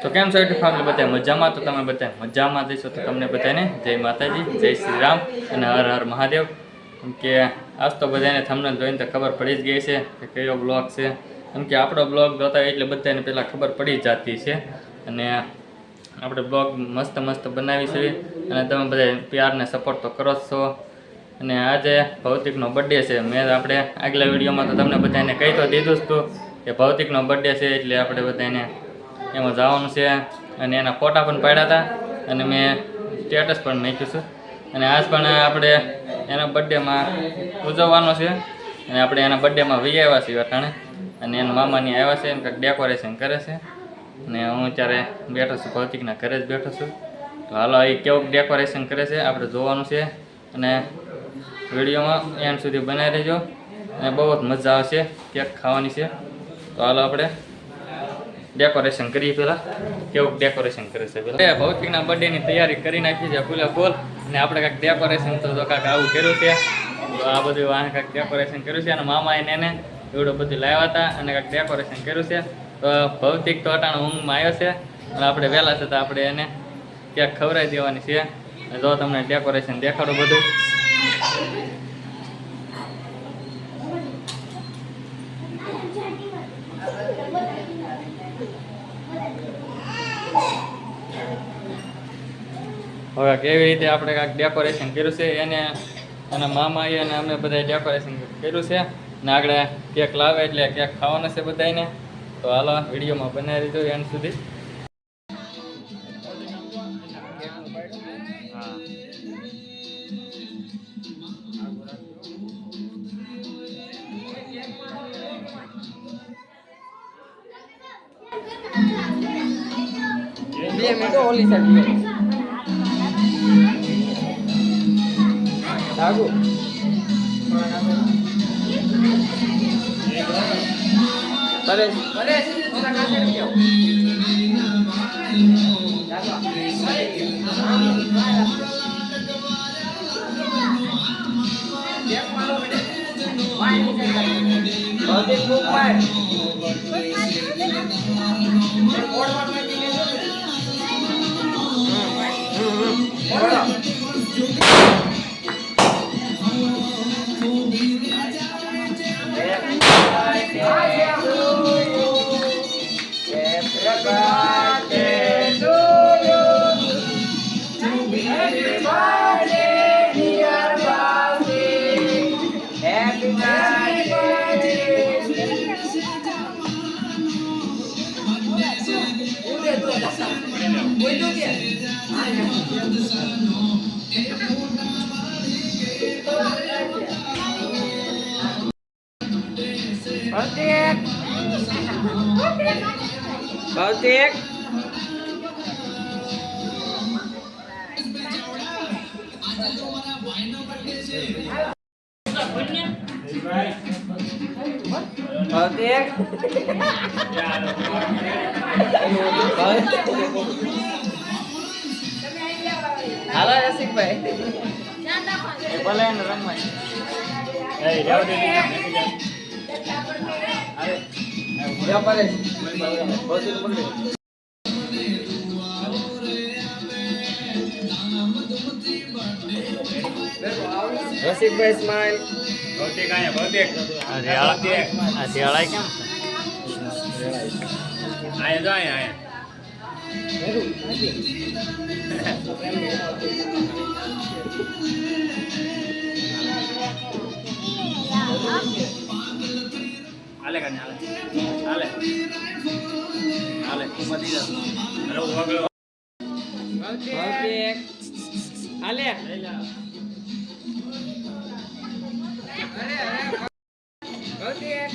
તો કેમ છો ફેમિલી બધા મજામાં? તો તમે બધા મજામાં જઈશો તો તમને બધાને જય માતાજી, જય શ્રી રામ અને હર હર મહાદેવ. કેમ કે આજ તો બધાને થંબનેલ જોઈને તો ખબર પડી જ ગઈ છે કે કયો બ્લોગ છે. કેમ કે આપણો બ્લોગ જોતા એટલે બધાને પહેલાં ખબર પડી જ જતી છે. અને આપણે બ્લોગ મસ્ત મસ્ત બનાવી છે અને તમે બધા પ્યારને સપોર્ટ તો કરો જ છો. અને આજે ભૌતિકનો બર્થડે છે. મેં આપણે આગલા વિડીયોમાં તો તમને બધાને કહી તો દીધું જ હતું કે ભૌતિકનો બર્થડે છે એટલે આપણે બધાને એમાં જવાનું છે. અને એના ફોટા પણ પાડ્યા હતા અને મેં સ્ટેટસ પણ નાખ્યું છે. અને આજ પણ આપણે એના બર્થડેમાં ઉજવવાનો છે અને આપણે એના બર્થડેમાં વી આવ્યા છીએ અટાણે. અને એના મામાની આવ્યા છે એને કંઈક ડેકોરેશન કરે છે. અને હું અત્યારે બેઠો છું, ભૌતિકના ઘરે જ બેઠો છું. તો હાલો એ કેવું ડેકોરેશન કરે છે આપણે જોવાનું છે. અને વિડીયોમાં એન્ડ સુધી બનાવી રહેજો અને બહુ જ મજા આવશે. કેક ખાવાની છે. તો હાલો આપણે ડેકોરેશન કરીએ. પહેલાં કેવું ડેકોરેશન કરે છે પહેલાં ભૌતિકના બર્થડેની તૈયારી કરી નાખી છે ફૂલે ફૂલ. અને આપણે કાંઈક ડેકોરેશન તો કાંઈક આવું કર્યું છે. તો આ બધું વાહ કાંઈક ડેકોરેશન કર્યું છે. અને મામા એને એવડું બધું લાવ્યા હતા અને કાંઈક ડેકોરેશન કર્યું છે. તો ભૌતિક તો અટાણે ઊંઘમાં આવ્યો છે અને આપણે વહેલા થતાં આપણે એને કેક ખવડાવી દેવાની છે. જો તમને ડેકોરેશન દેખાડો બધું. હવે કેવી રીતે આપણે કાંઈક ડેકોરેશન કર્યું છે એને એના મામાએ અને અમે બધા ડેકોરેશન કર્યું છે. ને આગળ કેક લાવે એટલે કેક ખાવાનો છે બધાને. તો હાલો વિડીયોમાં બનાવી દીધો એન્ડ સુધી. ઓલી સાઈડ લાગુ પરેશ પરેશ ઓલા કાસે ગયો એક મારો બેટે વાઈ બધી બુક વાઈ એ બોર્ડ પર લખી લેજો બોલો Baltic. Halo Asik Bay. Boleh orang main. Jauh dari ya Paris. Baltic boleh. Asik Bay smile. Baltic aja Baltic. Asialai kan? Ayo dah ayo. Ale kan ale. Ale. Ale kumati dah. Halo gua. Baltic. Ale. Baltic.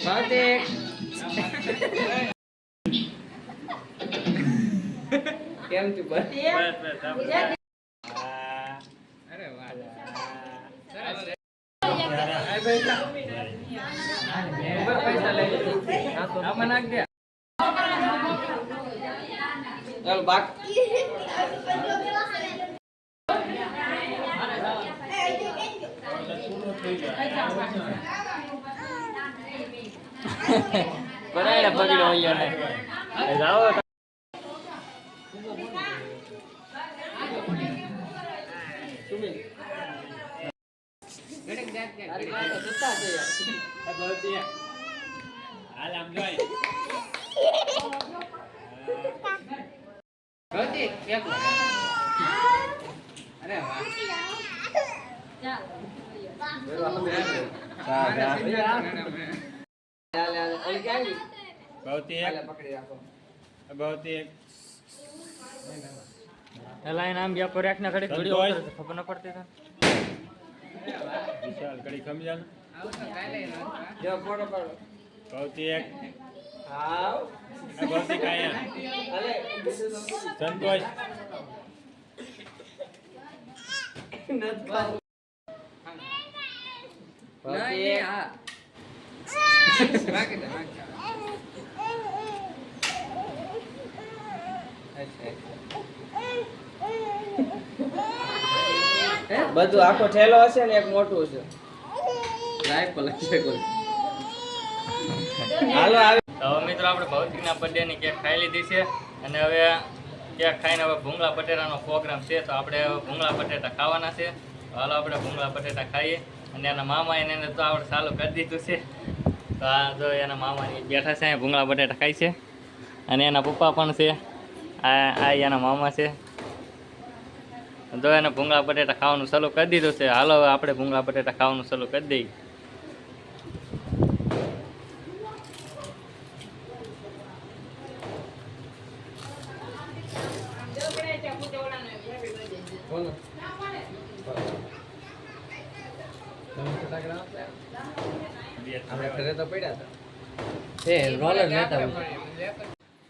Baltic. કેમ તું બસ અરે વાહ સરસ આ પૈસા પૈસા લઈ આમાં નાખ દે ચાલ બાક પરાયણે પકડ્યો અહીંયા ને જાઓ લાઈન આમ ગયા પર રાખના ઘડી વિડિયો ખબર ન પડતી તો વિશાલ ઘડી ખમી જાલ જો ફોટો પાડો કૌતી એક આવ કૌતી કાયા અલે સંતોષ નત ખાવ કૌતી હા બાકી દે બધું આખો ઠેલો હશે ને એક મોટું છે હાલો આવે તો મિત્રો આપણે ભૌતિકના બર્થડેની કેક ખાઈ લીધી છે અને હવે કેક ખાઈને હવે ભૂંગળા બટેટાનો પ્રોગ્રામ છે તો આપણે ભૂંગળા બટેટા ખાવાના છે હાલો આપણે ભૂંગળા બટેટા ખાઈએ અને એના મામા એને તો આપણે ચાલુ કરી દીધું છે તો આ જો એના મામાની બેઠા છે અહીંયા ભૂંગળા બટેટા ખાય છે અને એના પપ્પા પણ છે આ એના મામા છે તો એને ભૂંગળા બટેટા ખાવાનું ચાલુ કરી દીધું છે હાલો હવે આપણે ભૂંગળા બટેટા ખાવાનું ચાલુ કરી દઈએ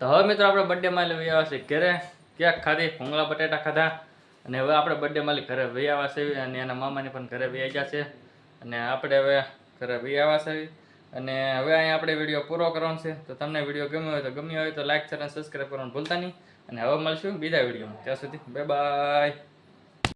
તો હવે મિત્રો આપણે બર્થડે માં લઈ આવ્યા છે ઘરે કેક ખાધી ભૂંગળા બટેટા ખાધા અને હવે આપણે બર્થડે માં ઘરે વહી આવ્યા છે અને એના મામાની પણ ઘરે વહી ગયા છે અને આપણે હવે ઘરે વહી આવ્યા છે અને હવે અહીંયા આપણે વિડીયો પૂરો કરવાનો છે તો તમને વિડીયો ગમ્યો હોય તો લાઈક શેર અને સબસ્ક્રાઈબ કરવાનું ભૂલતા નહીં અને હવે મળશું બીજા વિડીયોમાં ત્યાં સુધી બાય બાય